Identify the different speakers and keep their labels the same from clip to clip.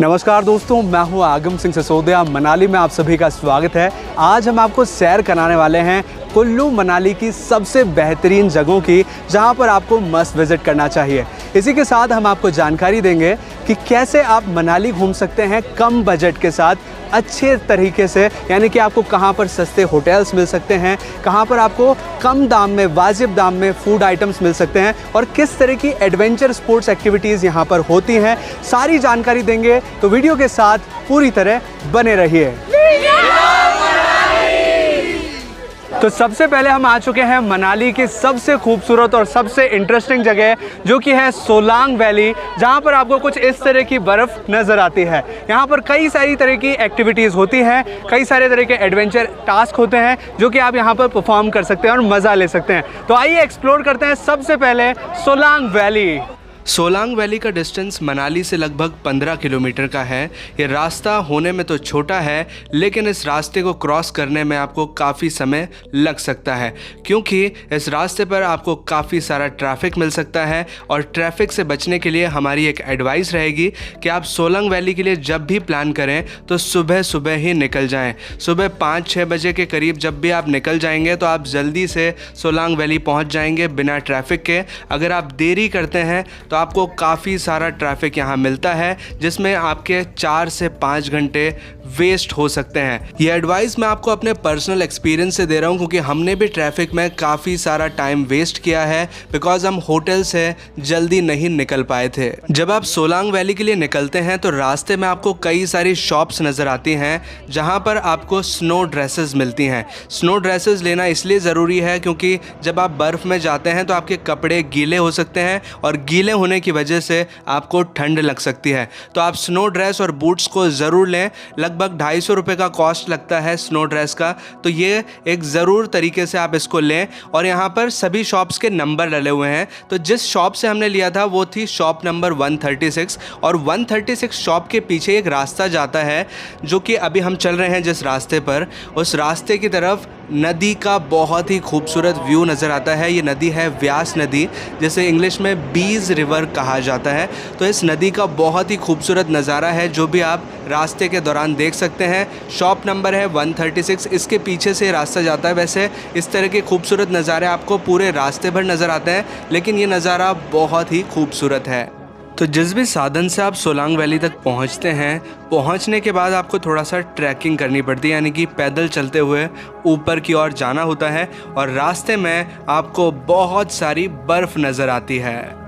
Speaker 1: नमस्कार दोस्तों, मैं हूं आगम सिंह सिसोदिया। मनाली में आप सभी का स्वागत है। आज हम आपको सैर कराने वाले हैं कुल्लू मनाली की सबसे बेहतरीन जगहों की, जहां पर आपको मस्ट विज़िट करना चाहिए। इसी के साथ हम आपको जानकारी देंगे कि कैसे आप मनाली घूम सकते हैं कम बजट के साथ अच्छे तरीके से, यानी कि आपको कहां पर सस्ते होटल्स मिल सकते हैं, कहां पर आपको कम दाम में वाजिब दाम में फूड आइटम्स मिल सकते हैं और किस तरह की एडवेंचर स्पोर्ट्स एक्टिविटीज़ यहां पर होती हैं। सारी जानकारी देंगे, तो वीडियो के साथ पूरी तरह बने रहिए। तो सबसे पहले हम आ चुके हैं मनाली की सबसे खूबसूरत और सबसे इंटरेस्टिंग जगह, जो कि है सोलांग वैली, जहां पर आपको कुछ इस तरह की बर्फ़ नज़र आती है। यहां पर कई सारी तरह की एक्टिविटीज़ होती हैं, कई सारे तरह के एडवेंचर टास्क होते हैं जो कि आप यहां पर परफॉर्म कर सकते हैं और मज़ा ले सकते हैं। तो आइए एक्सप्लोर करते हैं सबसे पहले सोलांग वैली।
Speaker 2: सोलांग वैली का डिस्टेंस मनाली से लगभग 15 किलोमीटर का है। ये रास्ता होने में तो छोटा है, लेकिन इस रास्ते को क्रॉस करने में आपको काफ़ी समय लग सकता है, क्योंकि इस रास्ते पर आपको काफ़ी सारा ट्रैफिक मिल सकता है। और ट्रैफिक से बचने के लिए हमारी एक एडवाइस रहेगी कि आप सोलांग वैली के लिए जब भी प्लान करें तो सुबह सुबह ही निकल जाएं। सुबह 5-6 बजे के करीब जब भी आप निकल जाएंगे तो आप जल्दी से सोलांग वैली पहुंच जाएंगे बिना ट्रैफिक के। अगर आप देरी करते हैं तो आपको काफ़ी सारा ट्रैफिक यहाँ मिलता है, जिसमें आपके 4 से 5 घंटे वेस्ट हो सकते हैं। ये एडवाइस मैं आपको अपने पर्सनल एक्सपीरियंस से दे रहा हूँ, क्योंकि हमने भी ट्रैफिक में काफ़ी सारा टाइम वेस्ट किया है, बिकॉज हम होटल से जल्दी नहीं निकल पाए थे। जब आप सोलांग वैली के लिए निकलते हैं तो रास्ते में आपको कई सारी शॉप्स नज़र आती हैं, जहाँ पर आपको स्नो ड्रेसेस मिलती हैं। स्नो ड्रेसेस लेना इसलिए ज़रूरी है क्योंकि जब आप बर्फ़ में जाते हैं तो आपके कपड़े गीले हो सकते हैं और गीले होने की वजह से आपको ठंड लग सकती है। तो आप स्नो ड्रेस और बूट्स को ज़रूर लें। लगभग 250 रुपये का कॉस्ट लगता है स्नो ड्रेस का, तो ये एक ज़रूर तरीके से आप इसको लें। और यहाँ पर सभी शॉप्स के नंबर डले हुए हैं, तो जिस शॉप से हमने लिया था वो थी शॉप नंबर 136, और 136 शॉप के पीछे एक रास्ता जाता है, जो कि अभी हम चल रहे हैं जिस रास्ते पर, उस रास्ते की तरफ नदी का बहुत ही खूबसूरत व्यू नज़र आता है। ये नदी है व्यास नदी, जिसे इंग्लिश में बीज रिवर कहा जाता है। तो इस नदी का बहुत ही खूबसूरत नज़ारा है, जो भी आप रास्ते के दौरान देख सकते हैं। शॉप नंबर है 136, इसके पीछे से रास्ता जाता है। वैसे इस तरह के खूबसूरत नज़ारे आपको पूरे रास्ते भर नज़र आते हैं, लेकिन ये नज़ारा बहुत ही खूबसूरत है। तो जिस भी साधन से आप सोलांग वैली तक पहुंचते हैं, पहुंचने के बाद आपको थोड़ा सा ट्रैकिंग करनी पड़ती है, यानी कि पैदल चलते हुए ऊपर की ओर जाना होता है, और रास्ते में आपको बहुत सारी बर्फ़ नज़र आती है।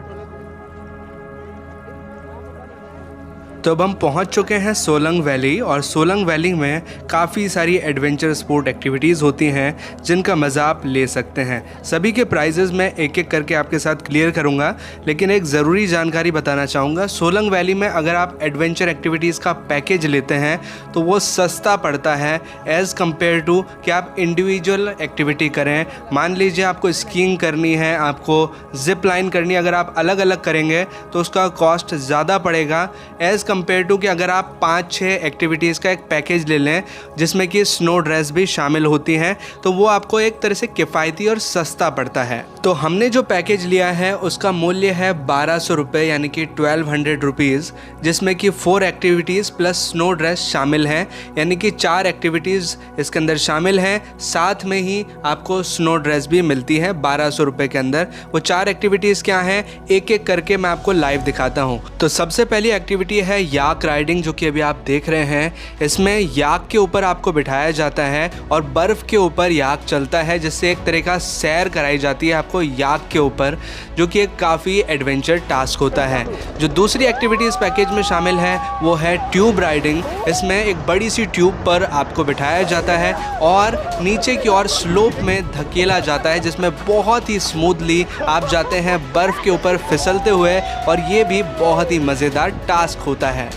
Speaker 2: तो अब हम पहुंच चुके हैं सोलंग वैली, और सोलंग वैली में काफ़ी सारी एडवेंचर स्पोर्ट एक्टिविटीज़ होती हैं जिनका मज़ा आप ले सकते हैं। सभी के प्राइजेज़ मैं एक एक करके आपके साथ क्लियर करूंगा, लेकिन एक ज़रूरी जानकारी बताना चाहूँगा। सोलंग वैली में अगर आप एडवेंचर एक्टिविटीज़ का पैकेज लेते हैं तो वो सस्ता पड़ता है एज़ कम्पेयर टू कि आप इंडिविजुअल एक्टिविटी करें। मान लीजिए आपको स्कीइंग करनी है, आपको जिप लाइन करनी है, अगर आप अलग अलग करेंगे तो उसका कॉस्ट ज़्यादा पड़ेगा एज़ कंपेयर टू कि अगर आप 5-6 एक्टिविटीज़ का एक पैकेज ले लें, जिसमें कि स्नो ड्रेस भी शामिल होती हैं, तो वो आपको एक तरह से किफ़ायती और सस्ता पड़ता है। तो हमने जो पैकेज लिया है उसका मूल्य है 1200 रुपये, यानी कि 1200 रुपीज़, जिसमें कि 4 एक्टिविटीज़ प्लस स्नो ड्रेस शामिल हैं, यानी कि 4 एक्टिविटीज़ इसके अंदर शामिल हैं। साथ में ही आपको स्नो ड्रेस भी मिलती है 1200 रुपये के अंदर। वो 4 एक्टिविटीज़ क्या हैं, एक एक करके मैं आपको लाइव दिखाता हूँ। तो सबसे पहली एक्टिविटी है याक राइडिंग, जो कि अभी आप देख रहे हैं। इसमें याक के ऊपर आपको बिठाया जाता है और बर्फ़ के ऊपर याक चलता है, जिससे एक तरह का सैर कराई जाती है आपको याक के ऊपर, जो कि एक काफ़ी एडवेंचर टास्क होता है। जो दूसरी एक्टिविटीज़ पैकेज में शामिल है वो है ट्यूब राइडिंग। इसमें एक बड़ी सी ट्यूब पर आपको बिठाया जाता है और नीचे की ओर स्लोप में धकेला जाता है, जिसमें बहुत ही स्मूथली आप जाते हैं बर्फ़ के ऊपर फिसलते हुए, और ये भी बहुत ही मज़ेदार टास्क होता है।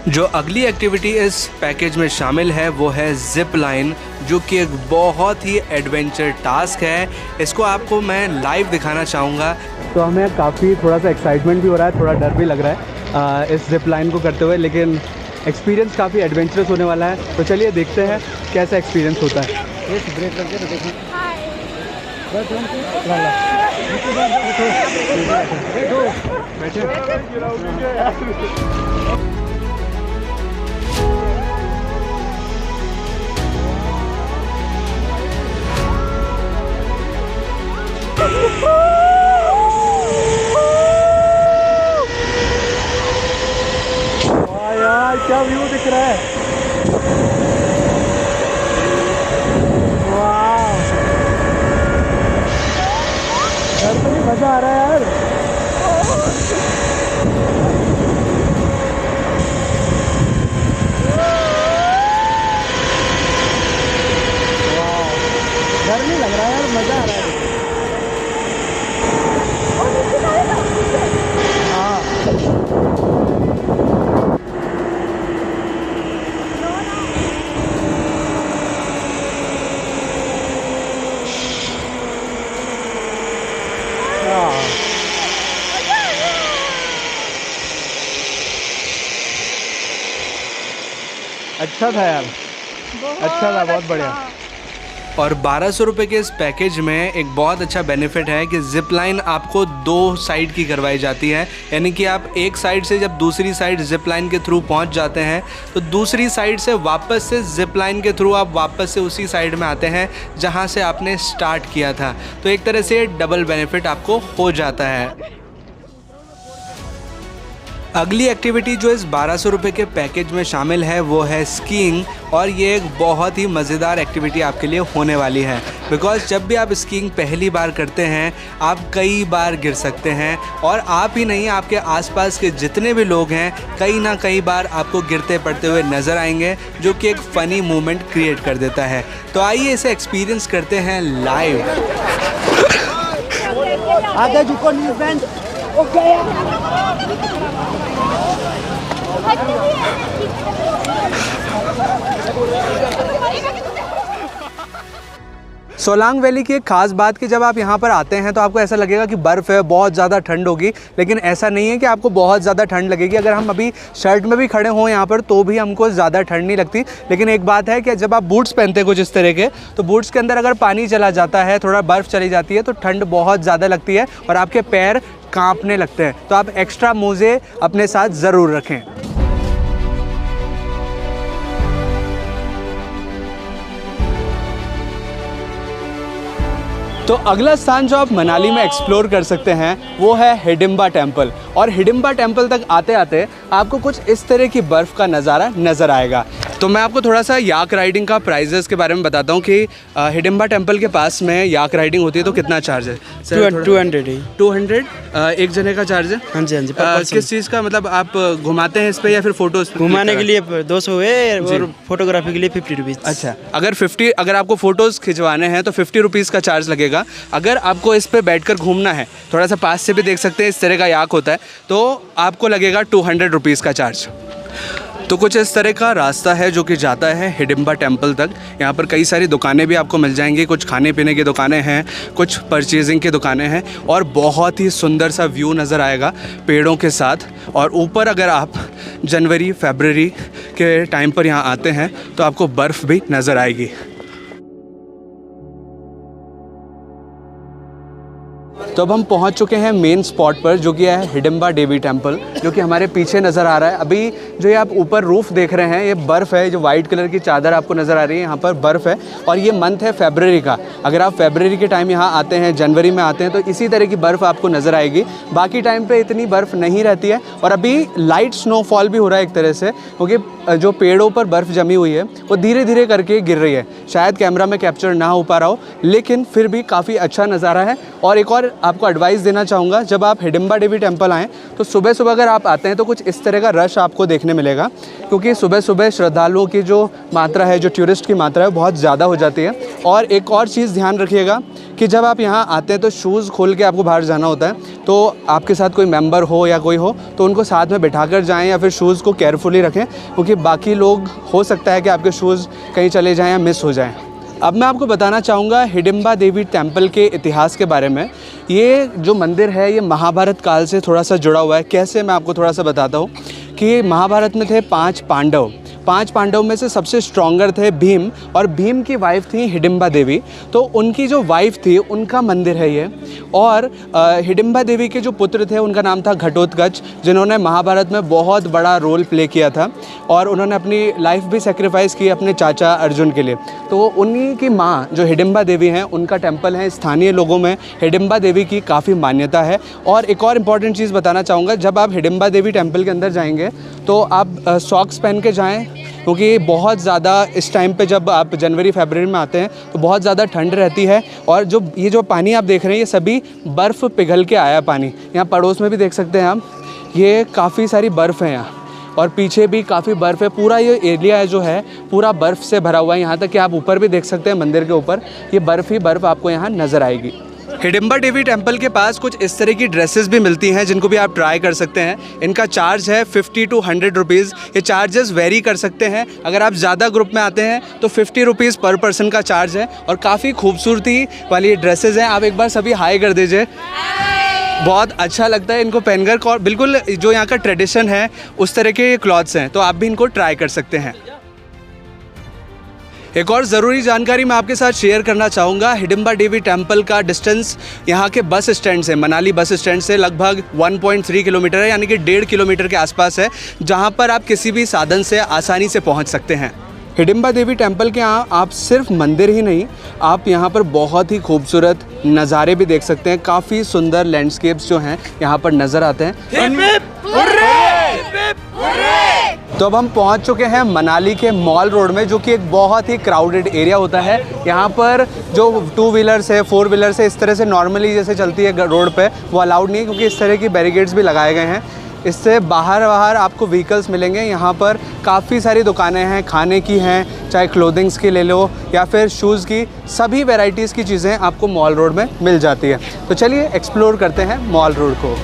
Speaker 2: जो अगली एक्टिविटी इस पैकेज में शामिल है वो है जिप लाइन, जो कि एक बहुत ही एडवेंचर टास्क है। इसको आपको मैं लाइव दिखाना चाहूँगा।
Speaker 1: तो हमें काफ़ी थोड़ा सा एक्साइटमेंट भी हो रहा है, थोड़ा डर भी लग रहा है इस जिप लाइन को करते हुए, लेकिन एक्सपीरियंस काफ़ी एडवेंचरस होने वाला है। तो चलिए देखते हैं कैसा एक्सपीरियंस होता है।
Speaker 3: ब्रेक करके तो देखिए।
Speaker 1: वाह यार क्या व्यू दिख रहा है। वाह यार तो मजा आ रहा है यार। डर नहीं लग रहा है यार, मजा आ रहा है। अच्छा था यार, अच्छा था, बहुत बढ़िया।
Speaker 2: और 1200 रुपये के इस पैकेज में एक बहुत अच्छा बेनिफिट है कि जिप लाइन आपको 2 साइड की करवाई जाती है, यानी कि आप एक साइड से जब दूसरी साइड जिप लाइन के थ्रू पहुंच जाते हैं तो दूसरी साइड से वापस से जिप लाइन के थ्रू आप वापस से उसी साइड में आते हैं जहां से आपने स्टार्ट किया था। तो एक तरह से डबल बेनिफिट आपको हो जाता है। अगली एक्टिविटी जो इस 1200 रुपये के पैकेज में शामिल है वो है स्कीइंग, और ये एक बहुत ही मज़ेदार एक्टिविटी आपके लिए होने वाली है। बिकॉज़ जब भी आप स्कीइंग पहली बार करते हैं आप कई बार गिर सकते हैं, और आप ही नहीं आपके आसपास के जितने भी लोग हैं कई ना कई बार आपको गिरते पड़ते हुए नज़र आएंगे, जो कि एक फ़नी मोमेंट क्रिएट कर देता है। तो आइए इसे एक्सपीरियंस करते हैं लाइव।
Speaker 1: आगे झुको, न्यूज़ बैंड। सोलांग वैली की एक खास बात कि जब आप यहाँ पर आते हैं तो आपको ऐसा लगेगा कि बर्फ़ है, बहुत ज़्यादा ठंड होगी, लेकिन ऐसा नहीं है कि आपको बहुत ज़्यादा ठंड लगेगी। अगर हम अभी शर्ट में भी खड़े हों यहाँ पर तो भी हमको ज़्यादा ठंड नहीं लगती। लेकिन एक बात है कि जब आप बूट्स पहनते हैं कुछ इस तरह के, तो बूट्स के अंदर अगर पानी चला जाता है, थोड़ा बर्फ़ चली जाती है तो ठंड बहुत ज़्यादा लगती है और आपके पैर काँपने लगते हैं। तो आप एक्स्ट्रा मोज़े अपने साथ ज़रूर रखें। तो अगला स्थान जो आप मनाली में एक्सप्लोर कर सकते हैं वो है हिडिंबा टेम्पल। और हिडिंबा टेम्पल तक आते आते आपको कुछ इस तरह की बर्फ़ का नज़ारा नज़र आएगा। तो मैं आपको थोड़ा सा याक राइडिंग का प्राइजेस के बारे में बताता हूँ कि हिडिंबा टेम्पल के पास में याक राइडिंग होती है तो कितना चार्ज है? 200 एक जने का चार्ज है?
Speaker 3: हाँ जी, हाँ जी।
Speaker 2: किस चीज़ का, मतलब आप घुमाते हैं इस पे या फिर फोटोज?
Speaker 3: घुमाने के लिए 200 है और फोटोग्राफी के लिए 50 रुपीज़।
Speaker 2: अच्छा, अगर आपको फ़ोटोज़ खिंचवाने हैं तो 50 रुपीज़ का चार्ज लगेगा। अगर आपको इस पे बैठकर घूमना है, थोड़ा सा पास से भी देख सकते हैं इस तरह का याक होता है, तो आपको लगेगा 200 रुपीज़ का चार्ज। तो कुछ इस तरह का रास्ता है जो कि जाता है हिडिंबा टेम्पल तक। यहाँ पर कई सारी दुकानें भी आपको मिल जाएंगी, कुछ खाने पीने की दुकानें हैं, कुछ परचेजिंग की दुकानें हैं, और बहुत ही सुंदर सा व्यू नज़र आएगा पेड़ों के साथ। और ऊपर अगर आप जनवरी फरवरी के टाइम पर यहाँ आते हैं तो आपको बर्फ़ भी नज़र आएगी। तो अब हम पहुंच चुके हैं मेन स्पॉट पर, जो कि है हिडिंबा देवी टेम्पल, जो कि हमारे पीछे नज़र आ रहा है। अभी जो ये आप ऊपर रूफ़ देख रहे हैं ये बर्फ़ है, जो वाइट कलर की चादर आपको नज़र आ रही है यहाँ पर बर्फ़ है। और ये मंथ है फरवरी का। अगर आप फरवरी के टाइम यहाँ आते हैं, जनवरी में आते हैं, तो इसी तरह की बर्फ़ आपको नज़र आएगी। बाकी टाइम पर इतनी बर्फ़ नहीं रहती है। और अभी लाइट स्नोफॉल भी हो रहा है एक तरह से, क्योंकि जो पेड़ों पर बर्फ़ जमी हुई है वो धीरे धीरे करके गिर रही है। शायद कैमरा में कैप्चर ना हो पा रहा हो, लेकिन फिर भी काफ़ी अच्छा नज़ारा है। और एक और आपको एडवाइस देना चाहूँगा, जब आप हिडिंबा देवी टेम्पल आएँ तो सुबह सुबह अगर आप आते हैं तो कुछ इस तरह का रश आपको देखने मिलेगा, क्योंकि सुबह सुबह श्रद्धालुओं की जो मात्रा है, जो टूरिस्ट की मात्रा है, बहुत ज़्यादा हो जाती है। और एक और चीज़ ध्यान रखिएगा कि जब आप यहाँ आते हैं तो शूज़ खोल के आपको बाहर जाना होता है। तो आपके साथ कोई मेंबर हो या कोई हो तो उनको साथ में बिठा कर जाएँ, या फिर शूज़ को केयरफुली रखें, क्योंकि बाकी लोग हो सकता है कि आपके शूज़ कहीं चले जाएँ या मिस हो जाएँ। अब मैं आपको बताना चाहूँगा हिडिंबा देवी टेम्पल के इतिहास के बारे में। ये जो मंदिर है ये महाभारत काल से थोड़ा सा जुड़ा हुआ है। कैसे, मैं आपको थोड़ा सा बताता हूँ कि महाभारत में थे 5 पांडव,
Speaker 1: 5 पांडवों में से सबसे स्ट्रॉन्गर थे भीम, और भीम की वाइफ थी हिडिंबा देवी। तो उनकी जो वाइफ थी उनका मंदिर है ये। और हिडिंबा देवी के जो पुत्र थे उनका नाम था घटोत्कच, जिन्होंने महाभारत में बहुत बड़ा रोल प्ले किया था और उन्होंने अपनी लाइफ भी सेक्रीफाइस की अपने चाचा अर्जुन के लिए। तो उन्हीं की माँ जो हिडिंबा देवी हैं उनका टेम्पल है। स्थानीय लोगों में हिडिंबा देवी की काफ़ी मान्यता है। और एक और इम्पॉर्टेंट चीज़ बताना चाहूँगा, जब आप हिडिंबा देवी टेम्पल के अंदर जाएंगे तो आप सॉक्स पहन के जाएं, क्योंकि बहुत ज़्यादा इस टाइम पे जब आप जनवरी फरवरी में आते हैं तो बहुत ज़्यादा ठंड रहती है। और जो पानी आप देख रहे हैं ये सभी बर्फ़ पिघल के आया पानी। यहाँ पड़ोस में भी देख सकते हैं आप, ये काफ़ी सारी बर्फ़ है यहाँ, और पीछे भी काफ़ी बर्फ़ है। पूरा ये एरिया जो है पूरा बर्फ़ से भरा हुआ है। यहाँ तक कि आप ऊपर भी देख सकते हैं, मंदिर के ऊपर ये बर्फ़ ही बर्फ़ आपको यहाँ नज़र आएगी। हिडिंबा देवी टेम्पल के पास कुछ इस तरह की ड्रेसेस भी मिलती हैं जिनको भी आप ट्राई कर सकते हैं। इनका चार्ज है 50 to 100 रुपीज़। ये चार्जेस वेरी कर सकते हैं। अगर आप ज़्यादा ग्रुप में आते हैं तो 50 रुपीज़ पर पर्सन का चार्ज है। और काफ़ी खूबसूरती वाली ये ड्रेसेस हैं। आप एक बार सभी हाई कर दीजिए। बहुत अच्छा लगता है इनको पहनकर, और बिल्कुल जो यहाँ का ट्रेडिशन है उस तरह के क्लॉथ्स हैं, तो आप भी इनको ट्राई कर सकते हैं। एक और ज़रूरी जानकारी मैं आपके साथ शेयर करना चाहूँगा। हिडिंबा देवी टेम्पल का डिस्टेंस यहाँ के बस स्टैंड से, मनाली बस स्टैंड से लगभग 1.3 किलोमीटर है, यानी कि 1.5 किलोमीटर के आसपास है, जहाँ पर आप किसी भी साधन से आसानी से पहुँच सकते हैं। हिडिंबा देवी टेम्पल के यहाँ आप सिर्फ मंदिर ही नहीं, आप यहाँ पर बहुत ही खूबसूरत नज़ारे भी देख सकते हैं। काफ़ी सुंदर लैंडस्केप्स जो हैं यहाँ पर नज़र आते हैं। तो अब हम पहुँच चुके हैं मनाली के मॉल रोड में, जो कि एक बहुत ही क्राउडेड एरिया होता है। यहाँ पर जो 2 व्हीलर्स है, 4 व्हीलर्स है, इस तरह से नॉर्मली जैसे चलती है रोड पे, वो अलाउड नहीं है, क्योंकि इस तरह की बैरिकेड्स भी लगाए गए हैं। इससे बाहर आपको व्हीकल्स मिलेंगे। यहाँ पर काफ़ी सारी दुकानें हैं, खाने की हैं, चाहे क्लोथिंग्स की ले लो या फिर शूज़ की, सभी वैरायटीज़ की चीज़ें आपको मॉल रोड में मिल जाती है। तो चलिए एक्सप्लोर करते हैं मॉल रोड को।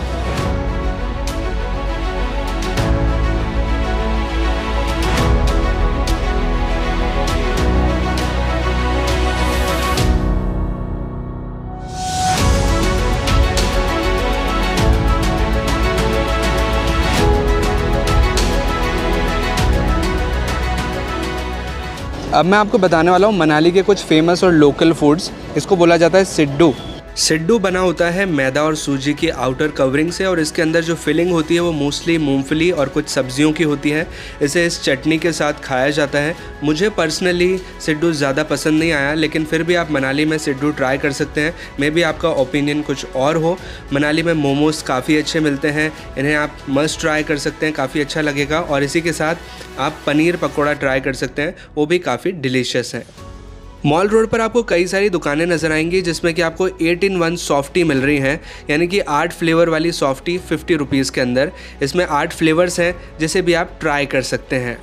Speaker 1: अब मैं आपको बताने वाला हूँ मनाली के कुछ फेमस और लोकल फूड्स। इसको बोला जाता है सिड्डू।
Speaker 2: सिड्डू बना होता है मैदा और सूजी की आउटर कवरिंग से, और इसके अंदर जो फिलिंग होती है वो मोस्टली मूंगफली और कुछ सब्जियों की होती है। इसे इस चटनी के साथ खाया जाता है। मुझे पर्सनली सिड्डू ज़्यादा पसंद नहीं आया, लेकिन फिर भी आप मनाली में सिड्डू ट्राई कर सकते हैं। मे बी आपका ओपिनियन कुछ और हो। मनाली में मोमोज़ काफ़ी अच्छे मिलते हैं, इन्हें आप मस्ट ट्राई कर सकते हैं, काफ़ी अच्छा लगेगा। और इसी के साथ आप पनीर पकौड़ा ट्राई कर सकते हैं, वो भी काफ़ी डिलीशियस है। मॉल रोड पर आपको कई सारी दुकानें नज़र आएंगी, जिसमें कि आपको 8 in 1 सॉफ्टी मिल रही हैं, यानी कि 8 फ्लेवर वाली सॉफ्टी 50 रुपीज़ के अंदर। इसमें 8 फ्लेवर्स हैं, जिसे भी आप ट्राई कर सकते हैं।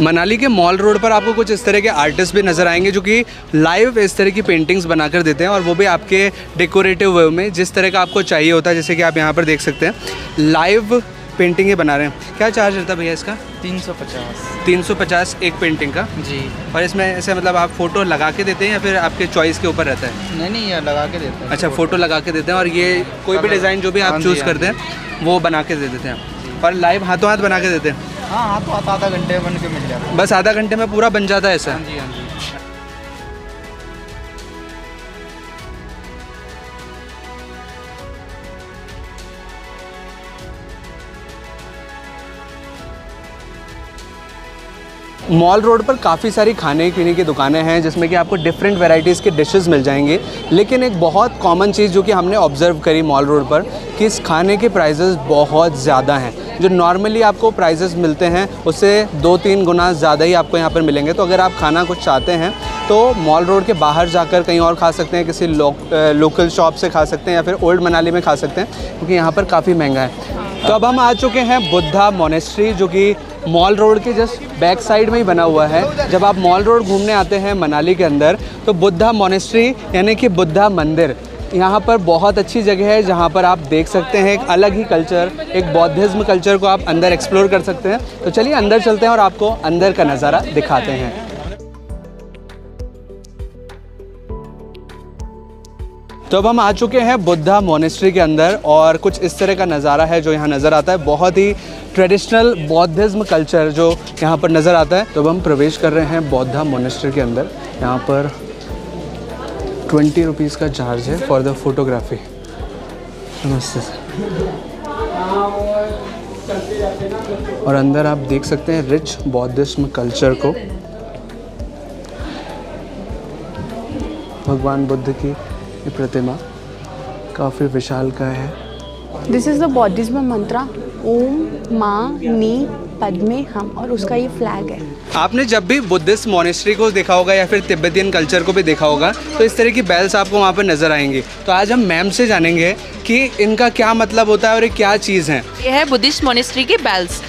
Speaker 1: मनाली के मॉल रोड पर आपको कुछ इस तरह के आर्टिस्ट भी नज़र आएंगे, जो कि लाइव इस तरह की पेंटिंग्स बनाकर देते हैं, और वो भी आपके डेकोरेटिव वे में, जिस तरह का आपको चाहिए होता है। जैसे कि आप यहाँ पर देख सकते हैं, लाइव पेंटिंग ये बना रहे हैं। क्या चार्ज रहता है भैया इसका? 350 एक पेंटिंग का
Speaker 3: जी।
Speaker 1: और इसमें ऐसे मतलब आप फ़ोटो लगा के देते हैं या फिर आपके चॉइस के ऊपर रहता है?
Speaker 3: नहीं ये लगा के देते हैं।
Speaker 1: अच्छा, फ़ोटो लगा के देते हैं, और ये कोई भी डिज़ाइन जो भी आप चूज़ करते हैं वो बना के दे देते हैं, और लाइव हाथों हाथ बना के देते हैं?
Speaker 3: हाँ, हाथों हाथ आधा घंटे बन के मिल जाता है।
Speaker 1: बस आधा घंटे में पूरा बन जाता है ऐसा?
Speaker 3: हाँ जी, हाँ जी।
Speaker 1: मॉल रोड पर काफ़ी सारी खाने पीने की दुकानें हैं, जिसमें कि आपको डिफरेंट वैरायटीज़ के डिशेस मिल जाएंगे। लेकिन एक बहुत कॉमन चीज़ जो कि हमने ऑब्ज़र्व करी मॉल रोड पर, कि इस खाने के प्राइसेस बहुत ज़्यादा हैं। जो नॉर्मली आपको प्राइसेस मिलते हैं उससे 2-3 गुना ज़्यादा ही आपको यहाँ पर मिलेंगे। तो अगर आप खाना कुछ चाहते हैं तो मॉल रोड के बाहर जाकर कहीं और खा सकते हैं, किसी लोकल शॉप से खा सकते हैं, या फिर ओल्ड मनाली में खा सकते हैं, क्योंकि यहाँ पर काफ़ी महंगा है। तो अब हम आ चुके हैं बुद्धा मोनेस्ट्री, जो कि मॉल रोड के जस्ट बैक साइड में ही बना हुआ है। जब आप मॉल रोड घूमने आते हैं मनाली के अंदर, तो बुद्धा मोनेस्ट्री यानी कि बुद्धा मंदिर, यहाँ पर बहुत अच्छी जगह है, जहाँ पर आप देख सकते हैं एक अलग ही कल्चर, एक बौद्धिज्म कल्चर को आप अंदर एक्सप्लोर कर सकते हैं। तो चलिए अंदर चलते हैं और आपको अंदर का नज़ारा दिखाते हैं। तो अब हम आ चुके हैं बुद्धा मोनेस्ट्री के अंदर और कुछ इस तरह का नज़ारा है जो यहाँ नज़र आता है। बहुत ही ट्रेडिशनल बौद्धिज्म कल्चर जो यहाँ पर नज़र आता है। तो अब हम प्रवेश कर रहे हैं बुद्धा मोनेस्ट्री के अंदर। यहाँ पर 20 रुपीज़ का चार्ज है फॉर द फोटोग्राफी। नमस्ते सर। और अंदर आप देख सकते हैं रिच बौद्धिज्म कल्चर को। भगवान बुद्ध की ये प्रतिमा काफ़ी विशाल का है।
Speaker 4: दिस इज़ द बौद्धिज्म मंत्रा ओम माँ नी पद्मे हम, और उसका ये फ्लैग है।
Speaker 1: आपने जब भी बुद्धिस्ट मोनेस्ट्री को देखा होगा या फिर तिब्बतियन कल्चर को भी देखा होगा तो इस तरह की बेल्स आपको वहाँ पर नज़र आएंगी। तो आज हम मैम से जानेंगे कि इनका क्या मतलब होता है और ये क्या चीज़ है।
Speaker 5: ये है बुद्धिस्ट मोनेस्ट्री की बेल्स।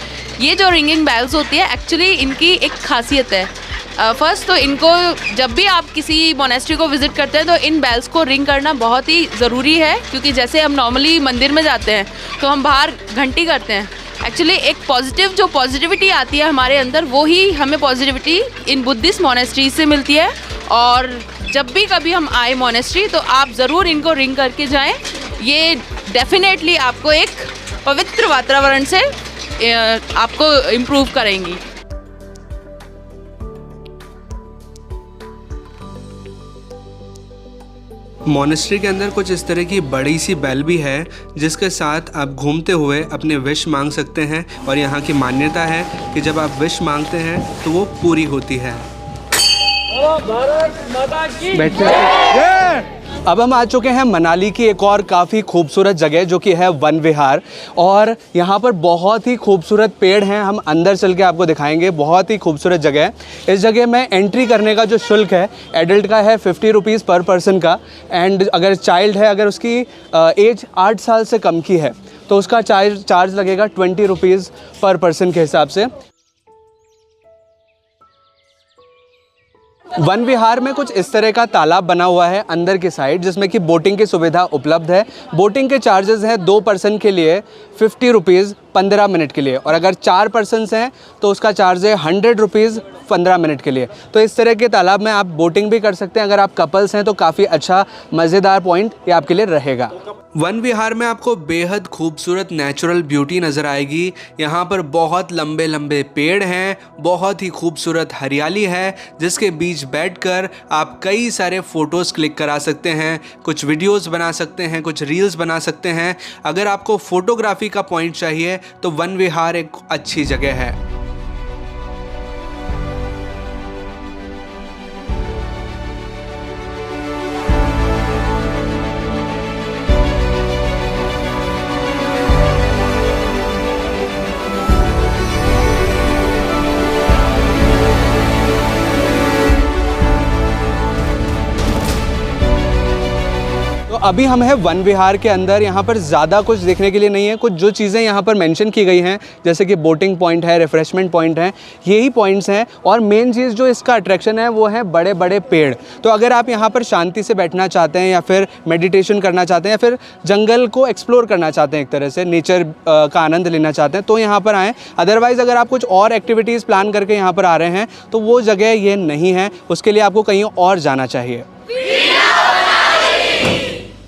Speaker 5: ये जो रिंगिंग बेल्स होती है एक्चुअली इनकी एक खासियत है। फर्स्ट तो इनको जब भी आप किसी मोनेस्ट्री को विज़िट करते हैं तो इन बेल्स को रिंग करना बहुत ही ज़रूरी है, क्योंकि जैसे हम नॉर्मली मंदिर में जाते हैं तो हम बाहर घंटी करते हैं। एक्चुअली एक पॉजिटिविटी आती है हमारे अंदर, वो ही हमें पॉजिटिविटी इन बुद्धिस्ट मोनेस्ट्री से मिलती है। और जब भी कभी हम आए मोनेस्ट्री तो आप ज़रूर इनको रिंग करके जाएं। ये डेफिनेटली आपको एक पवित्र वातावरण से आपको इम्प्रूव करेंगी।
Speaker 2: मोनेस्ट्री के अंदर कुछ इस तरह की बड़ी सी बेल भी है जिसके साथ आप घूमते हुए अपने विश मांग सकते हैं। और यहाँ की मान्यता है कि जब आप विश मांगते हैं तो वो पूरी होती है।
Speaker 1: अब हम आ चुके हैं मनाली की एक और काफ़ी खूबसूरत जगह जो कि है वन विहार। और यहाँ पर बहुत ही खूबसूरत पेड़ हैं, हम अंदर चल के आपको दिखाएंगे। बहुत ही खूबसूरत जगह है। इस जगह में एंट्री करने का जो शुल्क है एडल्ट का है 50 रुपीज़ पर पर्सन का, एंड अगर चाइल्ड है, अगर उसकी एज 8 साल से कम की है तो उसका चार्ज लगेगा 20 रुपीज़ पर पर्सन के हिसाब से। वन विहार में कुछ इस तरह का तालाब बना हुआ है अंदर की साइड, जिसमें कि बोटिंग की सुविधा उपलब्ध है। बोटिंग के चार्जेस हैं 2 पर्सन के लिए 50 रुपीज़ 15 मिनट के लिए, और अगर 4 पर्सनस हैं तो उसका चार्ज है 100 रुपीज़ 15 मिनट के लिए। तो इस तरह के तालाब में आप बोटिंग भी कर सकते हैं। अगर आप कपल्स हैं तो काफ़ी अच्छा मज़ेदार पॉइंट ये आपके लिए रहेगा।
Speaker 2: वन विहार में आपको बेहद खूबसूरत नेचुरल ब्यूटी नज़र आएगी। यहाँ पर बहुत लंबे लंबे पेड़ हैं, बहुत ही खूबसूरत हरियाली है, जिसके बीच बैठकर आप कई सारे फ़ोटोज़ क्लिक करा सकते हैं, कुछ वीडियोस बना सकते हैं, कुछ रील्स बना सकते हैं। अगर आपको फ़ोटोग्राफी का पॉइंट चाहिए तो वन विहार एक अच्छी जगह है।
Speaker 1: अभी हम हैं वन विहार के अंदर। यहाँ पर ज़्यादा कुछ देखने के लिए नहीं है। कुछ जो चीज़ें यहाँ पर मेंशन की गई हैं जैसे कि बोटिंग पॉइंट है, रिफ़्रेशमेंट पॉइंट है, यही पॉइंट्स हैं। और मेन चीज़ जो इसका अट्रैक्शन है वो है बड़े बड़े पेड़। तो अगर आप यहाँ पर शांति से बैठना चाहते हैं या फिर मेडिटेशन करना चाहते हैं या फिर जंगल को एक्सप्लोर करना चाहते हैं, एक तरह से नेचर का आनंद लेना चाहते हैं, तो यहाँ पर आएँ। अदरवाइज़ अगर आप कुछ और एक्टिविटीज़ प्लान करके यहाँ पर आ रहे हैं तो वो जगह ये नहीं है, उसके लिए आपको कहीं और जाना चाहिए।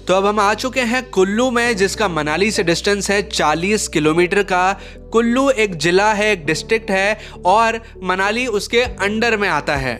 Speaker 2: तो अब हम आ चुके हैं कुल्लू में, जिसका मनाली से डिस्टेंस है 40 किलोमीटर का। कुल्लू एक ज़िला है, एक डिस्ट्रिक्ट है, और मनाली उसके अंडर में आता है।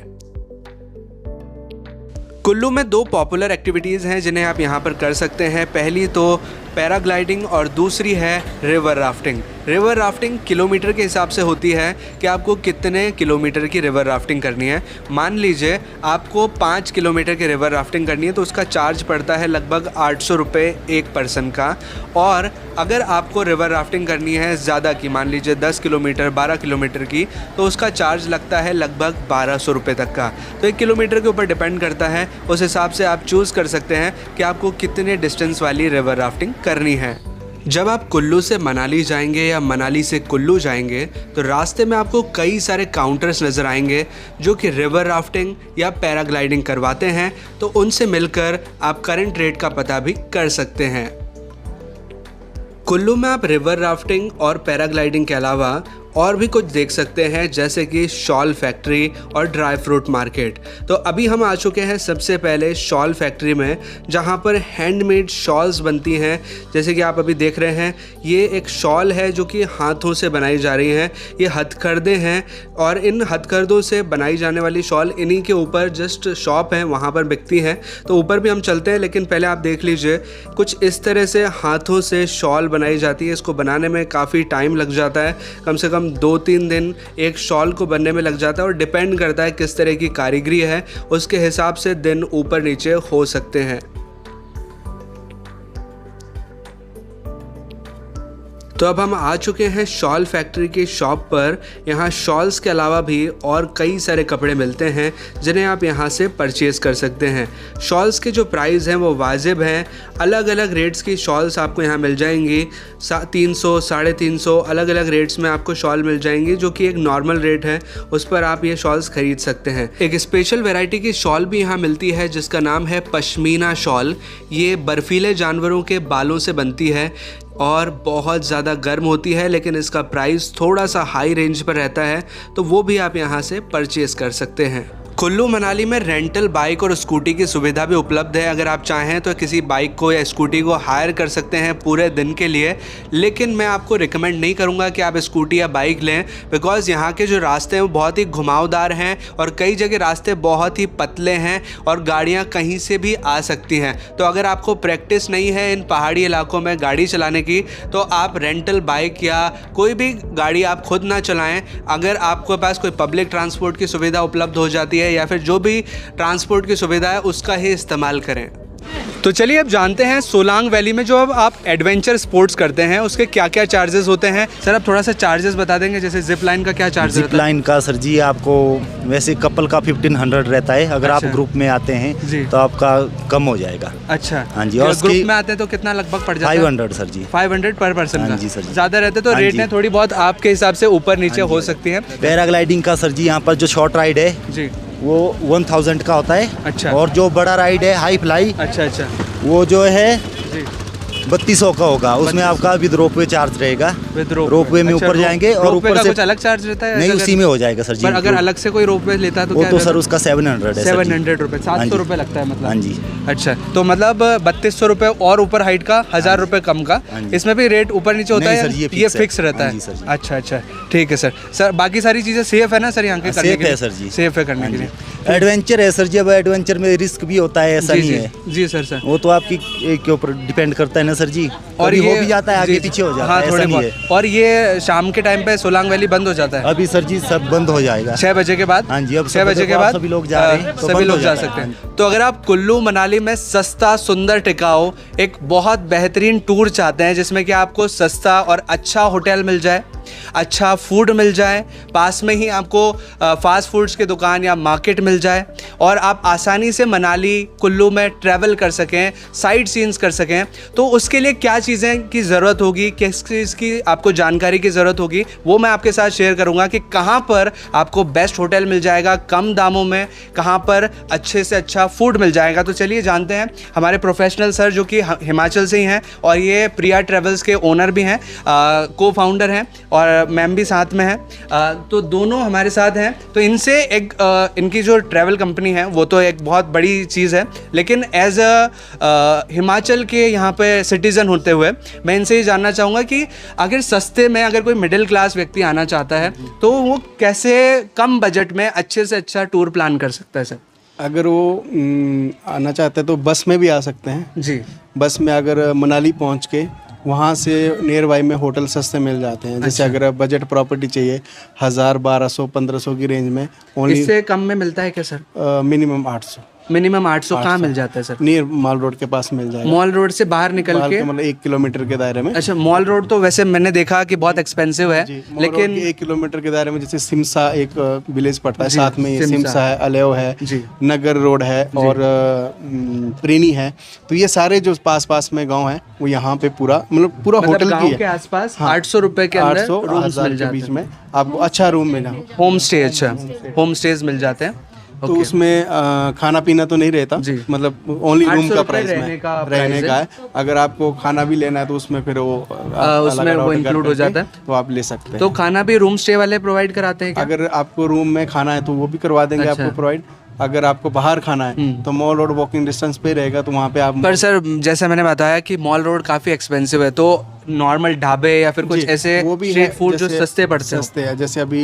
Speaker 2: कुल्लू में 2 पॉपुलर एक्टिविटीज़ हैं जिन्हें आप यहाँ पर कर सकते हैं। पहली तो पैराग्लाइडिंग और दूसरी है river rafting. River rafting kilometre के हिसाब से होती है कि आपको कितने किलोमीटर की रिवर राफ्टिंग करनी है। मान लीजिए आपको 5 किलोमीटर की रिवर राफ्टिंग करनी है तो उसका चार्ज पड़ता है लगभग 800 रुपये एक पर्सन का। और अगर आपको रिवर राफ्टिंग करनी है ज़्यादा की, मान लीजिए 10 किलोमीटर 12 किलोमीटर की, तो उसका चार्ज लगता है लगभग 1200 रुपये तक का। तो 1 किलोमीटर के ऊपर डिपेंड करता है, उस हिसाब से आप चूज़ कर सकते हैं कि आपको कितने डिस्टेंस वाली रिवर राफ्टिंग करनी है। जब आप कुल्लू से मनाली जाएंगे या मनाली से कुल्लू जाएंगे तो रास्ते में आपको कई सारे काउंटर्स नज़र आएंगे जो कि रिवर राफ्टिंग या पैराग्लाइडिंग करवाते हैं। तो उनसे मिलकर आप करंट रेट का पता भी कर सकते हैं। कुल्लू में आप रिवर राफ्टिंग और पैराग्लाइडिंग के अलावा और भी कुछ देख सकते हैं, जैसे कि शॉल फैक्ट्री और ड्राई फ्रूट मार्केट। तो अभी हम आ चुके हैं सबसे पहले शॉल फैक्ट्री में, जहां पर हैंडमेड शॉल्स बनती हैं। जैसे कि आप अभी देख रहे हैं, ये एक शॉल है जो कि हाथों से बनाई जा रही हैं। ये हथकरघे हैं और इन हथकरघों से बनाई जाने वाली शॉल इन्हीं के ऊपर जस्ट शॉप है, वहाँ पर बिकती हैं। तो ऊपर भी हम चलते हैं, लेकिन पहले आप देख लीजिए, कुछ इस तरह से हाथों से शॉल बनाई जाती है। इसको बनाने में काफ़ी टाइम लग जाता है, कम से कम 2-3 दिन एक शॉल को बनने में लग जाता है, और डिपेंड करता है किस तरह की कारीगरी है, उसके हिसाब से दिन ऊपर नीचे हो सकते हैं। तो अब हम आ चुके हैं शॉल फैक्ट्री की शॉप पर। यहाँ शॉल्स के अलावा भी और कई सारे कपड़े मिलते हैं जिन्हें आप यहाँ से परचेज़ कर सकते हैं। शॉल्स के जो प्राइस हैं वो वाजिब हैं। अलग अलग रेट्स की शॉल्स आपको यहाँ मिल जाएंगी। 300, 350 अलग अलग रेट्स में आपको शॉल मिल जाएंगी, जो कि एक नॉर्मल रेट है, उस पर आप ये शॉल्स खरीद सकते हैं। एक स्पेशल वैरायटी की शॉल भी यहाँ मिलती है जिसका नाम है पश्मीना शॉल। ये बर्फीले जानवरों के बालों से बनती है और बहुत ज़्यादा गर्म होती है, लेकिन इसका प्राइस थोड़ा सा हाई रेंज पर रहता है, तो वो भी आप यहाँ से परचेज़ कर सकते हैं। कुल्लू मनाली में रेंटल बाइक और स्कूटी की सुविधा भी उपलब्ध है। अगर आप चाहें तो किसी बाइक को या स्कूटी को हायर कर सकते हैं पूरे दिन के लिए, लेकिन मैं आपको रिकमेंड नहीं करूंगा कि आप स्कूटी या बाइक लें, बिकॉज़ यहाँ के जो रास्ते हैं वो बहुत ही घुमावदार हैं और कई जगह रास्ते बहुत ही पतले हैं और गाड़ियाँ कहीं से भी आ सकती हैं। तो अगर आपको प्रैक्टिस नहीं है इन पहाड़ी इलाकों में गाड़ी चलाने की, तो आप रेंटल बाइक या कोई भी गाड़ी आप खुद ना चलाएँ। अगर आपके पास कोई पब्लिक ट्रांसपोर्ट की सुविधा उपलब्ध हो जाती है या फिर जो भी ट्रांसपोर्ट की सुविधा है उसका ही इस्तेमाल करें।
Speaker 1: तो चलिए अब जानते हैं सोलांग वैली में जो अब आप एडवेंचर स्पोर्ट्स करते हैं उसके क्या क्या चार्जेस होते हैं। सर आप थोड़ा सा चार्जेस बता देंगे, जैसे जिप लाइन का क्या चार्ज रहता है?
Speaker 6: जिप लाइन का सर जी आपको वैसे कपल का 1500 रहता है। अगर
Speaker 1: अच्छा।
Speaker 6: आप ग्रुप में आते हैं तो आपका कम हो जाएगा।
Speaker 1: अच्छा,
Speaker 6: हाँ जी।
Speaker 1: और ग्रुप में आते हैं तो कितना लगभग पड़ जाता है?
Speaker 6: 500 सर जी।
Speaker 1: 500 पर पर्सन
Speaker 6: हाँ
Speaker 1: का?
Speaker 6: जी सर जी।
Speaker 1: ज़्यादा रहते तो
Speaker 6: हाँ
Speaker 1: रेट
Speaker 6: जी।
Speaker 1: है थोड़ी बहुत आपके हिसाब से ऊपर नीचे हो सकती है।
Speaker 6: पैराग्लाइडिंग का सर जी यहाँ पर जो शॉर्ट राइड है
Speaker 1: जी
Speaker 6: वो 1000 का होता है।
Speaker 1: अच्छा।
Speaker 6: और जो बड़ा राइड है हाई फ्लाई,
Speaker 1: अच्छा अच्छा
Speaker 6: वो जो है
Speaker 1: जी
Speaker 6: 3200 का होगा। उसमें आपका विद रोपवे चार्ज रहेगा।
Speaker 1: विद
Speaker 6: रोपवे में ऊपर जाएंगे और ऊपर से
Speaker 1: कुछ अलग चार्ज रहता है?
Speaker 6: नहीं, उसी में हो जाएगा सर जी।
Speaker 1: पर अगर अलग से कोई रोपवे लेता है तो
Speaker 6: वो
Speaker 1: क्या
Speaker 6: तो
Speaker 1: रहता
Speaker 6: सर उसका 700 है।
Speaker 1: 700 रुपये,
Speaker 6: हाँ
Speaker 1: 700
Speaker 6: जी।
Speaker 1: रुपये लगता है मतलब?
Speaker 6: हाँ जी।
Speaker 1: अच्छा, तो मतलब 3200 रुपये और ऊपर हाइट का 1000 रुपये कम का।
Speaker 6: हाँ जी।
Speaker 1: इसमें भी रेट ऊपर नीचे होता
Speaker 6: नहीं
Speaker 1: है?
Speaker 6: सर, ये
Speaker 1: ये
Speaker 6: फिक्स
Speaker 1: फिक्स
Speaker 6: है।
Speaker 1: रहता
Speaker 6: हाँ
Speaker 1: है?
Speaker 6: जी सर जी।
Speaker 1: अच्छा अच्छा, ठीक है सर। सर बाकी सारी चीज़ें सेफ है ना सर यहाँ के करने
Speaker 6: सेफ
Speaker 1: के लिए?
Speaker 6: है सर जी।
Speaker 1: सेफ है करने
Speaker 6: हाँ
Speaker 1: के
Speaker 6: जी।
Speaker 1: लिए।
Speaker 6: एडवेंचर है सर जी। अब एडवेंचर में रिस्क भी होता है, ऐसा
Speaker 1: जी
Speaker 6: नहीं
Speaker 1: जी
Speaker 6: है।
Speaker 1: जी सर।
Speaker 6: वो तो आपकी के ऊपर डिपेंड करता है ना सर जी।
Speaker 1: और
Speaker 6: कभी
Speaker 1: ये
Speaker 6: हो भी जाता है, आगे
Speaker 1: जी,
Speaker 6: पीछे हो जाता
Speaker 1: हाँ,
Speaker 6: है,
Speaker 1: थोड़े
Speaker 6: ऐसा नहीं
Speaker 1: बहुत।
Speaker 6: है।
Speaker 1: और ये शाम के टाइम पे सोलांग वैली बंद हो जाता है?
Speaker 6: अभी सर जी सब बंद हो जाएगा
Speaker 1: 6 बजे के बाद?
Speaker 6: हाँ जी। अब
Speaker 1: 6 बजे के बाद
Speaker 6: सभी लोग जा रहे हैं तो
Speaker 1: सभी
Speaker 6: बंद
Speaker 1: लोग
Speaker 6: हो
Speaker 1: जा
Speaker 6: जाता
Speaker 1: सकते
Speaker 6: है।
Speaker 1: हैं। तो अगर आप कुल्लू मनाली में सस्ता, सुंदर, टिकाऊ एक बहुत बेहतरीन टूर चाहते हैं जिसमें कि आपको सस्ता और अच्छा होटल मिल जाए, अच्छा फूड मिल जाए, पास में ही आपको फास्ट फूड्स की दुकान या मार्केट मिल जाए और आप आसानी से मनाली कुल्लू में ट्रैवल कर सकें, साइट सीन्स कर सकें, तो उसके लिए क्या चीज़ें की ज़रूरत होगी, किस चीज़ की आपको जानकारी की ज़रूरत होगी, वो मैं आपके साथ शेयर करूंगा कि कहाँ पर आपको बेस्ट होटल मिल जाएगा कम दामों में, कहाँ पर अच्छे से अच्छा फूड मिल जाएगा। तो चलिए जानते हैं हमारे प्रोफेशनल सर जो कि हिमाचल से ही हैं और ये प्रिया ट्रेवल्स के ओनर भी हैं, को फाउंडर हैं और मैम भी साथ में हैं, तो दोनों हमारे साथ हैं। तो इनसे एक इनकी जो ट्रैवल कंपनी है वो तो एक बहुत बड़ी चीज़ है, लेकिन एज अ हिमाचल के यहाँ पे सिटीज़न होते हुए मैं इनसे ये जानना चाहूँगा कि अगर सस्ते में अगर कोई मिडिल क्लास व्यक्ति आना चाहता है तो वो कैसे कम बजट में अच्छे से अच्छा टूर प्लान कर सकता है सर?
Speaker 7: अगर वो आना चाहते हैं तो बस में भी आ सकते हैं
Speaker 1: जी।
Speaker 7: बस में अगर मनाली पहुंच के वहाँ से नियर बाई में होटल सस्ते मिल जाते हैं। जैसे अगर बजट प्रॉपर्टी चाहिए 1000, 1200, 1500 की रेंज में, ओनली
Speaker 1: इससे कम में मिलता है क्या सर?
Speaker 7: मिनिमम 800।
Speaker 1: मिनिमम 800 कहाँ मिल जाता है सर?
Speaker 7: नियर मॉल रोड के पास मिल जाएगा।
Speaker 1: मॉल रोड से बाहर निकल के
Speaker 7: मतलब 1 किलोमीटर के दायरे में।
Speaker 1: अच्छा, मॉल रोड तो वैसे मैंने देखा कि बहुत एक्सपेंसिव है, लेकिन
Speaker 7: 1 किलोमीटर के दायरे में जैसे सिमसा एक विलेज पड़ता है,
Speaker 1: जी,
Speaker 7: साथ में ये सिमसा है, अलेव है
Speaker 1: जी,
Speaker 7: नगर रोड है और प्रेनी है। तो ये सारे जो पास पास में गांव है वो यहाँ पे पूरा मतलब होटल
Speaker 1: गाँव
Speaker 7: की
Speaker 1: के
Speaker 7: है।
Speaker 1: आसपास
Speaker 7: हाँ,
Speaker 1: 800 रुपए के अंदर
Speaker 7: 800
Speaker 1: रूम्स
Speaker 7: 1000
Speaker 1: मिल
Speaker 7: के
Speaker 1: जाते
Speaker 7: बीच
Speaker 1: हैं।
Speaker 7: में आपको अच्छा रूम मिला।
Speaker 1: होम स्टे, अच्छा होम स्टेज मिल जाते हैं।
Speaker 7: तो उसमें खाना पीना तो नहीं रहता, मतलब ओनली रूम का प्राइस में रहने का है। अगर आपको खाना भी लेना है तो उसमें फिर वो
Speaker 1: उसमें वो इंक्लूड हो जाता है,
Speaker 7: तो आप ले सकते हैं।
Speaker 1: तो खाना भी रूम स्टे वाले प्रोवाइड कराते हैं क्या?
Speaker 7: अगर आपको रूम में खाना है तो वो भी करवा देंगे आपको प्रोवाइड। अगर आपको बाहर खाना है तो मॉल रोड वॉकिंग डिस्टेंस पे रहेगा, तो वहाँ पे आप।
Speaker 1: पर सर जैसे मैंने बताया कि मॉल रोड काफ़ी एक्सपेंसिव है, तो नॉर्मल ढाबे या फिर कुछ ऐसे
Speaker 7: वो भी
Speaker 1: स्ट्रीट फूड जो सस्ते पड़ते हैं?
Speaker 7: सस्ते है, जैसे अभी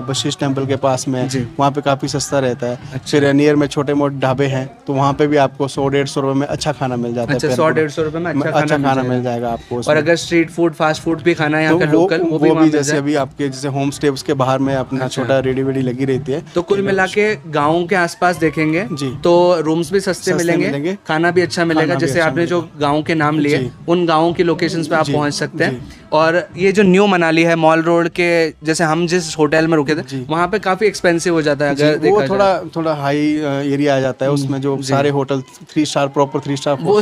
Speaker 7: वशिष्ठ टेम्पल के पास में वहाँ पे काफ़ी सस्ता रहता है। फिर नियर में छोटे मोटे ढाबे हैं, तो वहाँ पे भी आपको 100-150 रुपये में अच्छा खाना मिल जाता है।
Speaker 1: 100-150 रुपये में अच्छा खाना
Speaker 7: मिल जाएगा आपको।
Speaker 1: और अगर स्ट्रीट फूड फास्ट फूड भी खाना है यहाँ का लोकल, वो भी
Speaker 7: जैसे अभी आपके जैसे होम स्टे उसके बाहर में अपना छोटा रेडी वेडी लगी रहती है।
Speaker 1: तो कुल मिला के गाँव के आसपास देखेंगे तो रूम्स भी सस्ते मिलेंगे, खाना भी अच्छा मिलेगा। जैसे आपने जो गाँव के नाम लिए, उन गाँव की लोकेशंस पे आप पहुँच सकते हैं। और ये जो न्यू मनाली है मॉल रोड के, जैसे हम जिस होटल में रुके थे वहाँ पे काफी एक्सपेंसिव हो जाता है अगर देखा
Speaker 7: जाए। थोड़ा हाई एरिया आ जाता है उसमें, जो सारे होटल 3 स्टार प्रॉपर 3 स्टार।
Speaker 1: वो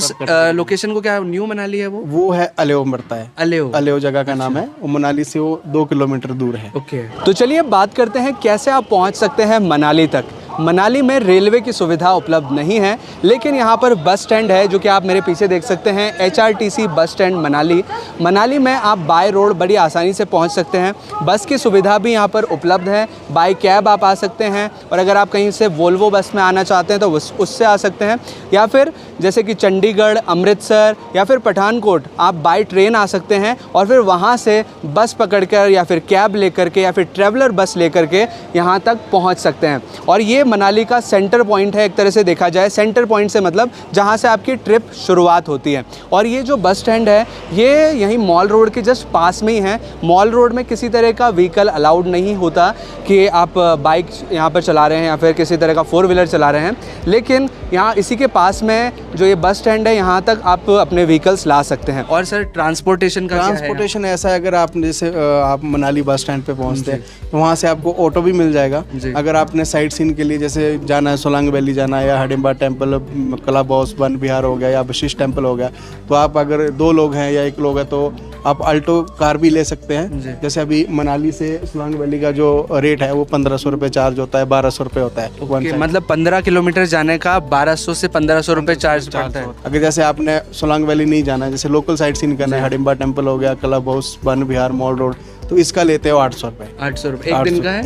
Speaker 1: लोकेशन को क्या न्यू मनाली है? वो
Speaker 7: है अलेओ मरता है। अलेओ जगह का नाम है। वो मनाली से वो 2 किलोमीटर दूर है।
Speaker 1: ओके, तो चलिए बात करते हैं कैसे आप पहुँच सकते हैं मनाली तक। मनाली में रेलवे की सुविधा उपलब्ध नहीं है, लेकिन यहाँ पर बस स्टैंड है जो कि आप मेरे पीछे देख सकते हैं, HRTC bus stand Manali. Manali में आप बाय रोड बड़ी आसानी से पहुँच सकते हैं। बस की सुविधा भी यहाँ पर उपलब्ध है, बाय कैब आप आ सकते हैं, और अगर आप कहीं से वोल्वो बस में आना चाहते हैं तो उससे आ सकते हैं, या फिर जैसे कि चंडीगढ़, अमृतसर या फिर पठानकोट आप बाय ट्रेन आ सकते हैं, और फिर वहाँ से बस पकड़कर या फिर कैब लेकर के या फिर ट्रैवलर बस लेकर के यहाँ तक पहुँच सकते हैं। और ये मनाली का सेंटर पॉइंट है, एक तरह से देखा जाए। सेंटर पॉइंट से मतलब जहाँ से आपकी ट्रिप शुरुआत होती है। और ये जो बस स्टैंड है ये यहीं मॉल रोड के जस्ट पास में ही है। मॉल रोड में किसी तरह का व्हीकल अलाउड नहीं होता कि आप बाइक यहाँ पर चला रहे हैं या फिर किसी तरह का 4 व्हीलर चला रहे हैं, लेकिन यहाँ इसी के पास में जो ये बस स्टैंड है यहाँ तक आप अपने व्हीकल्स ला सकते हैं। और सर ट्रांसपोर्टेशन
Speaker 7: ऐसा है, अगर आप जैसे आप मनाली बस स्टैंड पे पहुँचते हैं तो वहाँ से आपको ऑटो भी मिल जाएगा। अगर आपने साइट सीन के लिए जैसे जाना है, सोलांग वैली जाना है या Hadimba temple, club house, Van Vihar हो गया या वशिष्ठ टेम्पल हो गया, तो आप अगर 2 लोग हैं या 1 लोग है तो आप अल्टो कार भी ले सकते हैं। जैसे अभी मनाली से सोलांग वैली का जो रेट है वो 1500 रुपये चार्ज होता है, 1200 रुपये होता है।
Speaker 1: मतलब 15 किलोमीटर जाने का 1200 से 1500 रुपये चार्ज पड़ता है।
Speaker 7: अगर जैसे आपने सोलांग वैली नहीं जाना है, जैसे लोकल साइट सीन करना है, हडिम्बा टेम्पल हो गया, क्लब हाउस, वन विहार, मॉल रोड, तो इसका लेते हो 800 रुपये।
Speaker 1: 800 रुपये एक दिन का है?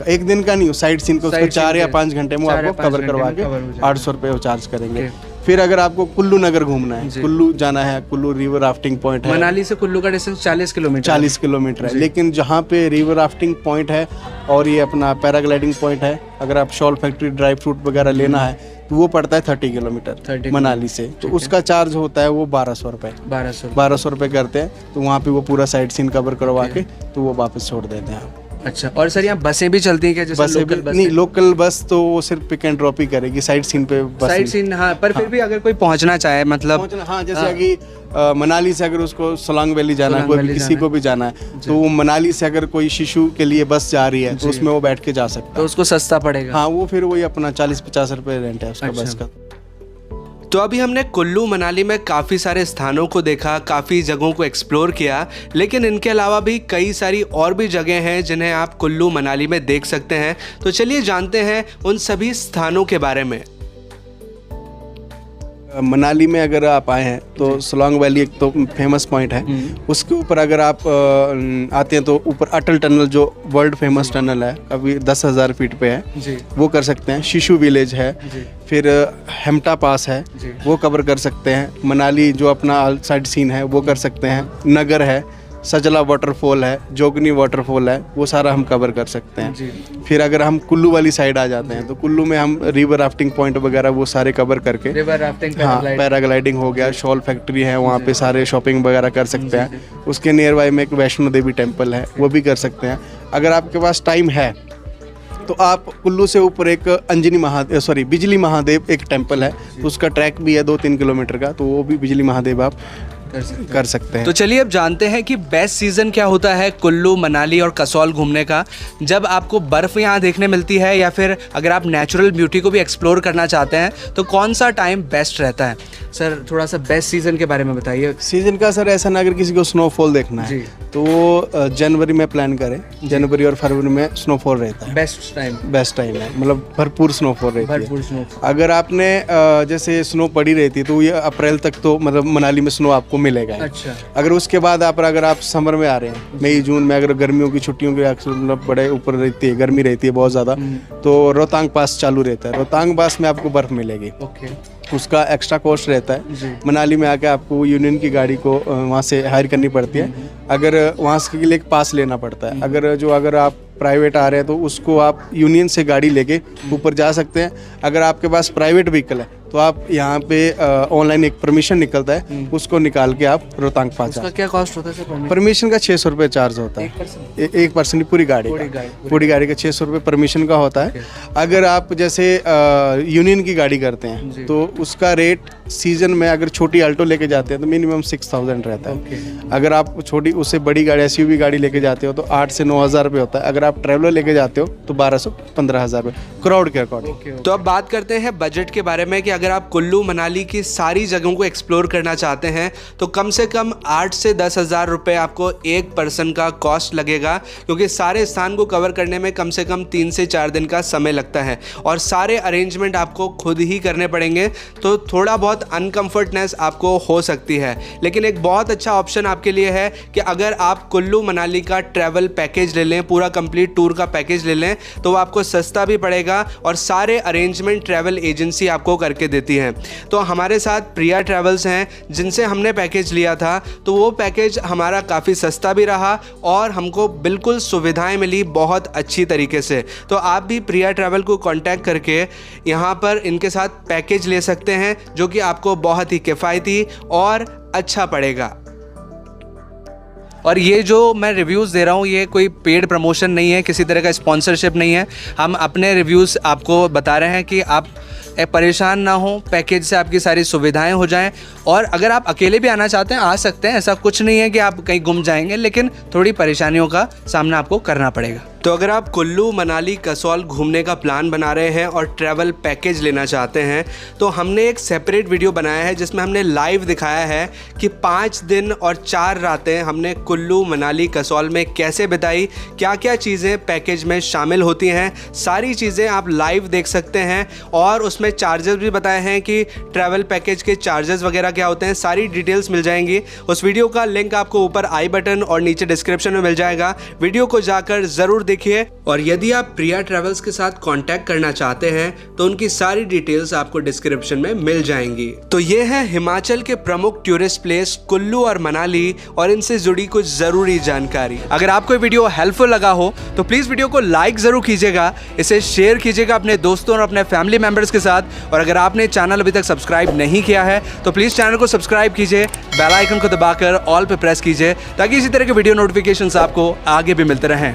Speaker 7: एक दिन का नहीं, साइट सीन को 4 या 5 घंटे में आपको कवर करवा के 800 रुपये वो चार्ज करेंगे। फिर अगर आपको कुल्लू नगर घूमना है, कुल्लू जाना है, कुल्लू रिवर राफ्टिंग पॉइंट है।
Speaker 1: मनाली से कुल्लू का डिस्टेंस 40 किलोमीटर
Speaker 7: है, लेकिन जहाँ पे रिवर राफ्टिंग पॉइंट है और ये अपना पैराग्लाइडिंग पॉइंट है, अगर आप शॉल फैक्ट्री ड्राई फ्रूट वगैरह लेना है तो वो पड़ता है 30 किलोमीटर मनाली से, तो उसका चार्ज होता है वो 1200 रुपये। 1200 रुपये करते हैं, तो वहाँ पे वो पूरा साइट सीन कवर करवा के तो वो वापस छोड़ देते हैं।
Speaker 1: अच्छा, और सर यहाँ बसें भी चलती हैं क्या? जैसे लोकल बस?
Speaker 7: नहीं, लोकल बस तो वो सिर्फ पिक एंड ड्रॉप ही करेगी, साइट सीन पे बस।
Speaker 1: साइट सीन, हाँ, पर फिर भी अगर कोई पहुँचना चाहे, मतलब
Speaker 7: हाँ, जैसे कि मनाली से अगर उसको सोलांग वैली जाना है, कोई किसी को भी जाना है, तो वो मनाली से अगर कोई शिशु के लिए बस जा रही है तो उसमें वो बैठ के जा सकता है,
Speaker 1: तो उसको सस्ता पड़ेगा।
Speaker 7: हाँ, वो फिर वही अपना 40-50 रुपये रेंट है उसका बस का।
Speaker 2: तो अभी हमने कुल्लू मनाली में काफ़ी सारे स्थानों को देखा, काफ़ी जगहों को एक्सप्लोर किया, लेकिन इनके अलावा भी कई सारी और भी जगह हैं जिन्हें आप कुल्लू मनाली में देख सकते हैं। तो चलिए जानते हैं उन सभी स्थानों के बारे में।
Speaker 7: मनाली में अगर आप आए हैं तो सोलांग वैली एक तो फेमस पॉइंट है, उसके ऊपर अगर आप आते हैं तो ऊपर अटल टनल जो वर्ल्ड फेमस टनल है, अभी 10,000 फीट पे है, वो कर सकते हैं। शिशु विलेज है, फिर हेमटा पास है, वो कवर कर सकते हैं। मनाली जो अपना साइड सीन है वो कर सकते हैं। नगर है, सजला वाटरफॉल है, जोगनी वाटरफॉल है, वो सारा हम कवर कर सकते हैं। फिर अगर हम कुल्लू वाली साइड आ जाते हैं तो कुल्लू में हम रिवर राफ्टिंग पॉइंट वगैरह वो सारे कवर करके,
Speaker 1: रिवर राफ्टिंग,
Speaker 7: हाँ, पैराग्लाइडिंग हो गया, शॉल फैक्ट्री है, वहाँ पे सारे शॉपिंग वगैरह कर सकते हैं। उसके नियर बाय में एक वैष्णो देवी टेम्पल है, वो भी कर सकते हैं। अगर आपके पास टाइम है तो आप कुल्लू से ऊपर एक बिजली महादेव एक टेम्पल है, तो उसका ट्रैक भी है 2-3 किलोमीटर का, तो वो भी बिजली महादेव आप कर सकते हैं।
Speaker 1: तो चलिए अब जानते हैं कि बेस्ट सीज़न क्या होता है कुल्लू मनाली और कसौल घूमने का, जब आपको बर्फ़ यहाँ देखने मिलती है या फिर अगर आप नेचुरल ब्यूटी को भी एक्सप्लोर करना चाहते हैं तो कौन सा टाइम बेस्ट रहता है। सर थोड़ा सा बेस्ट सीज़न के बारे में बताइए।
Speaker 7: सीजन का सर ऐसा ना, अगर किसी को स्नोफॉल देखना है तो वो जनवरी में प्लान करें। जनवरी और फरवरी में स्नोफॉल रहता है, बेस्ट टाइम है, मतलब भरपूर स्नोफॉल रहती है। अगर आपने जैसे स्नो पड़ी रहती है तो ये अप्रैल तक तो मतलब मनाली में स्नो आपको मिलेगा।
Speaker 1: अच्छा।
Speaker 7: अगर उसके बाद अगर आप समर में आ रहे हैं, मई जून में, अगर गर्मियों की छुट्टियों की मतलब बड़े ऊपर रहती है, गर्मी रहती है बहुत ज़्यादा, तो रोहतांग पास चालू रहता है। रोहतांग पास में आपको बर्फ़ मिलेगी। उसका एक्स्ट्रा कॉस्ट रहता है। मनाली में आके आपको यूनियन की गाड़ी को वहाँ से हायर करनी पड़ती है, अगर वहाँ के लिए एक पास लेना पड़ता है। अगर आप प्राइवेट आ रहे हैं तो उसको आप यूनियन से गाड़ी लेके ऊपर जा सकते हैं। अगर आपके पास प्राइवेट व्हीकल है तो आप यहाँ पे ऑनलाइन एक परमिशन निकलता है, उसको निकाल के आप रोहतांग पास जा।
Speaker 1: उसका क्या कॉस्ट होता है सर?
Speaker 7: परमिशन का 600 रुपये चार्ज होता है, एक पर्सन पूरी गाड़ी का 600 रुपये परमिशन का होता है। अगर आप जैसे यूनियन की गाड़ी करते हैं तो उसका रेट सीजन में अगर छोटी अल्टो लेके जाते हैं तो मिनिमम 6000 रहता है। अगर आप छोटी उससे बड़ी गाड़ी SUV गाड़ी लेके जाते हो तो 8 से 9000 रुपये होता है। अगर आप ट्रैवलर लेके जाते हो तो 1200-15,000 रुपये क्राउड के अकॉर्डिंग।
Speaker 2: तो अब बात करते हैं बजट के बारे में कि अगर आप कुल्लू मनाली की सारी जगहों को एक्सप्लोर करना चाहते हैं तो कम से कम 8 से 10,000 रुपये आपको एक पर्सन का कॉस्ट लगेगा, क्योंकि सारे स्थान को कवर करने में कम से कम 3 से 4 दिन का समय लगता है और सारे अरेंजमेंट आपको खुद ही करने पड़ेंगे। तो थोड़ा बहुत अनकंफर्टनेस आपको हो सकती है, लेकिन एक बहुत अच्छा ऑप्शन आपके लिए है कि अगर आप कुल्लू मनाली का ट्रैवल पैकेज ले लें, पूरा कंप्लीट टूर का पैकेज ले लें, तो वो आपको सस्ता भी पड़ेगा और सारे अरेंजमेंट ट्रैवल एजेंसी आपको करके देती है। तो हमारे साथ प्रिया ट्रैवल्स हैं जिनसे हमने पैकेज लिया था, तो वो पैकेज हमारा काफ़ी सस्ता भी रहा और हमको बिल्कुल सुविधाएं मिली बहुत अच्छी तरीके से। तो आप भी प्रिया ट्रैवल को कांटेक्ट करके यहाँ पर इनके साथ पैकेज ले सकते हैं जो कि आपको बहुत ही किफ़ायती और अच्छा पड़ेगा।
Speaker 1: और ये जो मैं रिव्यूज़ दे रहा हूँ ये कोई पेड प्रमोशन नहीं है, किसी तरह का स्पॉन्सरशिप नहीं है। हम अपने रिव्यूज़ आपको बता रहे हैं कि आप परेशान ना हो, पैकेज से आपकी सारी सुविधाएं हो जाएं। और अगर आप अकेले भी आना चाहते हैं आ सकते हैं, ऐसा कुछ नहीं है कि आप कहीं गुम जाएंगे, लेकिन थोड़ी परेशानियों का सामना आपको करना पड़ेगा।
Speaker 2: तो अगर आप कुल्लू मनाली कसौल घूमने का प्लान बना रहे हैं और ट्रैवल पैकेज लेना चाहते हैं तो हमने एक सेपरेट वीडियो बनाया है जिसमें हमने लाइव दिखाया है कि 5 दिन और 4 रातें हमने कुल्लू मनाली कसौल में कैसे बिताई, क्या क्या चीज़ें पैकेज में शामिल होती हैं, सारी चीज़ें आप लाइव देख सकते हैं। और उसमें चार्जेस भी बताए हैं कि ट्रैवल पैकेज के चार्जेस वगैरह क्या होते हैं, सारी डिटेल्स मिल जाएंगी। उस वीडियो का लिंक आपको ऊपर आई बटन और नीचे डिस्क्रिप्शन में मिल जाएगा, वीडियो को जाकर ज़रूर देखिए। और यदि आप प्रिया ट्रैवल्स के साथ कांटेक्ट करना चाहते हैं तो उनकी सारी डिटेल्स आपको डिस्क्रिप्शन में मिल जाएंगी। तो ये है हिमाचल के प्रमुख टूरिस्ट प्लेस कुल्लू और मनाली और इनसे जुड़ी कुछ जरूरी जानकारी।
Speaker 1: अगर आपको ये वीडियो हेल्पफुल लगा हो तो प्लीज़ वीडियो को लाइक ज़रूर कीजिएगा, इसे शेयर कीजिएगा अपने दोस्तों और अपने फैमिली मेम्बर्स के साथ। और अगर आपने चैनल अभी तक सब्सक्राइब नहीं किया है तो प्लीज़ चैनल को सब्सक्राइब कीजिए, बेल आइकन को दबाकर ऑल पे प्रेस कीजिए ताकि इसी तरह के वीडियो नोटिफिकेशंस आपको आगे भी मिलते रहें।